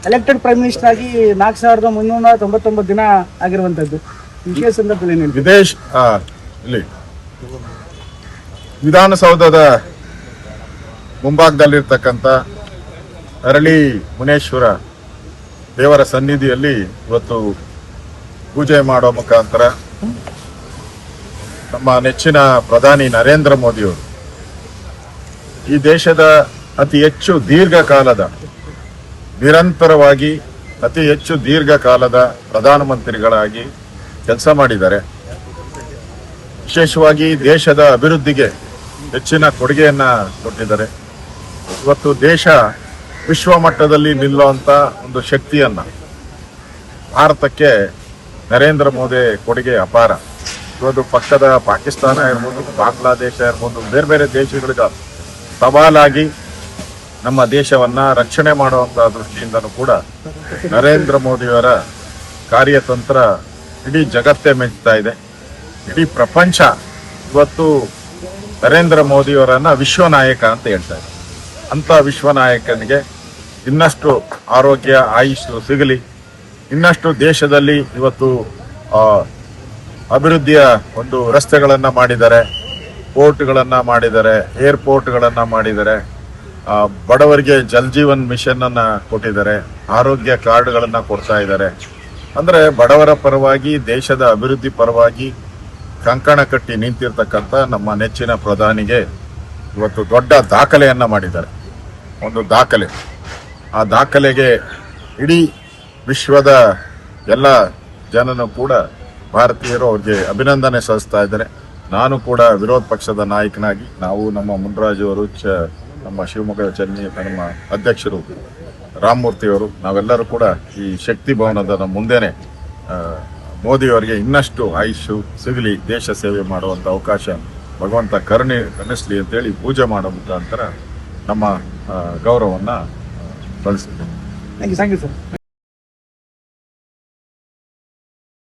Elected prime minister ಆಗಿ 4399 ದಿನ ಆಗಿರುವಂತದ್ದು. ವಿಶೇಷ ಸಂದರ್ಭದಲ್ಲಿ ಇಲ್ಲಿ ವಿಧಾನಸೌಧದ ಮುಂಭಾಗದಲ್ಲಿರ್ತಕ್ಕಂಥ ಅರಳಿ ಮುನೇಶ್ವರ ದೇವರ ಸನ್ನಿಧಿಯಲ್ಲಿ ಇವತ್ತು ಪೂಜೆ ಮಾಡೋ ಮುಖಾಂತರ ನಮ್ಮ ನೆಚ್ಚಿನ ಪ್ರಧಾನಿ ನರೇಂದ್ರ ಮೋದಿಯವರು ಈ ದೇಶದ ಅತಿ ಹೆಚ್ಚು ದೀರ್ಘಕಾಲದ ನಿರಂತರವಾಗಿ ಅತಿ ಹೆಚ್ಚು ದೀರ್ಘಕಾಲದ ಪ್ರಧಾನಮಂತ್ರಿಗಳಾಗಿ ಕೆಲಸ ಮಾಡಿದ್ದಾರೆ. ವಿಶೇಷವಾಗಿ ದೇಶದ ಅಭಿವೃದ್ಧಿಗೆ ಹೆಚ್ಚಿನ ಕೊಡುಗೆಯನ್ನ ಕೊಟ್ಟಿದ್ದಾರೆ. ಇವತ್ತು ದೇಶ ವಿಶ್ವ ಮಟ್ಟದಲ್ಲಿ ನಿಲ್ಲುವಂತ ಒಂದು ಶಕ್ತಿಯನ್ನ ಭಾರತಕ್ಕೆ ನರೇಂದ್ರ ಮೋದಿ ಕೊಡುಗೆ ಅಪಾರ. ಇವತ್ತು ಪಕ್ಕದ ಪಾಕಿಸ್ತಾನ ಇರ್ಬೋದು, ಬಾಂಗ್ಲಾದೇಶ ಇರ್ಬೋದು, ಬೇರೆ ಬೇರೆ ದೇಶಗಳಿಗೆ ಸವಾಲಾಗಿ ನಮ್ಮ ದೇಶವನ್ನ ರಕ್ಷಣೆ ಮಾಡುವಂತಹ ದೃಷ್ಟಿಯಿಂದನೂ ಕೂಡ ನರೇಂದ್ರ ಮೋದಿಯವರ ಕಾರ್ಯತಂತ್ರ ಇಡೀ ಜಗತ್ತೇ ಮೆಚ್ಚುತ್ತಾ ಇದೆ. ಇಡೀ ಪ್ರಪಂಚ ಇವತ್ತು ನರೇಂದ್ರ ಮೋದಿಯವರನ್ನ ವಿಶ್ವ ನಾಯಕ ಅಂತ ಹೇಳ್ತಾ ಇದೆ. ಅಂತ ವಿಶ್ವ ನಾಯಕನಿಗೆ ಇನ್ನಷ್ಟು ಆರೋಗ್ಯ ಆಯುಷ್ ಸಿಗಲಿ, ಇನ್ನಷ್ಟು ದೇಶದಲ್ಲಿ ಇವತ್ತು ಅಭಿವೃದ್ಧಿಯ ಒಂದು ರಸ್ತೆಗಳನ್ನ ಮಾಡಿದ್ದಾರೆ, ಪೋರ್ಟ್ಗಳನ್ನ ಮಾಡಿದ್ದಾರೆ, ಏರ್ಪೋರ್ಟ್ಗಳನ್ನ ಮಾಡಿದ್ದಾರೆ, ಬಡವರಿಗೆ ಜಲ್ ಜೀವನ್ ಮಿಷನ್ ಅನ್ನ ಕೊಟ್ಟಿದ್ದಾರೆ, ಆರೋಗ್ಯ ಕಾರ್ಡ್ಗಳನ್ನ ಕೊಡ್ತಾ ಇದ್ದಾರೆ. ಅಂದ್ರೆ ಬಡವರ ಪರವಾಗಿ, ದೇಶದ ಅಭಿವೃದ್ಧಿ ಪರವಾಗಿ ಕಂಕಣ ಕಟ್ಟಿ ನಿಂತಿರ್ತಕ್ಕಂಥ ನಮ್ಮ ನೆಚ್ಚಿನ ಪ್ರಧಾನಿಗೆ ಇವತ್ತು ದೊಡ್ಡ ದಾಖಲೆಯನ್ನ ಮಾಡಿದ್ದಾರೆ. ಒಂದು ದಾಖಲೆ. ಆ ದಾಖಲೆಗೆ ಇಡೀ ವಿಶ್ವದ ಎಲ್ಲ ಜನನು ಕೂಡ ಭಾರತೀಯರು ಅವ್ರಿಗೆ ಅಭಿನಂದನೆ ಸಲ್ಲಿಸ್ತಾ ಇದ್ದಾರೆ. ನಾನು ಕೂಡ ವಿರೋಧ ಪಕ್ಷದ ನಾಯಕನಾಗಿ, ನಾವು ನಮ್ಮ ಮುನ್ರಾಜು ಅವರು, ನಮ್ಮ ಶಿವಮೊಗ್ಗ ಚೆನ್ನೈ ನಮ್ಮ ಅಧ್ಯಕ್ಷರು ರಾಮಮೂರ್ತಿಯವರು, ನಾವೆಲ್ಲರೂ ಕೂಡ ಈ ಶಕ್ತಿ ಭವನದ ಮುಂದೆನೆ ಮೋದಿಯವರಿಗೆ ಇನ್ನಷ್ಟು ಆಯುಷು ಸಿಗಲಿ, ದೇಶ ಸೇವೆ ಮಾಡುವಂಥ ಅವಕಾಶ ಭಗವಂತ ಕರುಣಿಸಲಿ ಅಂತೇಳಿ ಪೂಜೆ ಮಾಡೋ ಮುಖಾಂತರ ನಮ್ಮ ಗೌರವವನ್ನು ಸಲ್ಲಿಸ್ತೀವಿ. Thank you sir.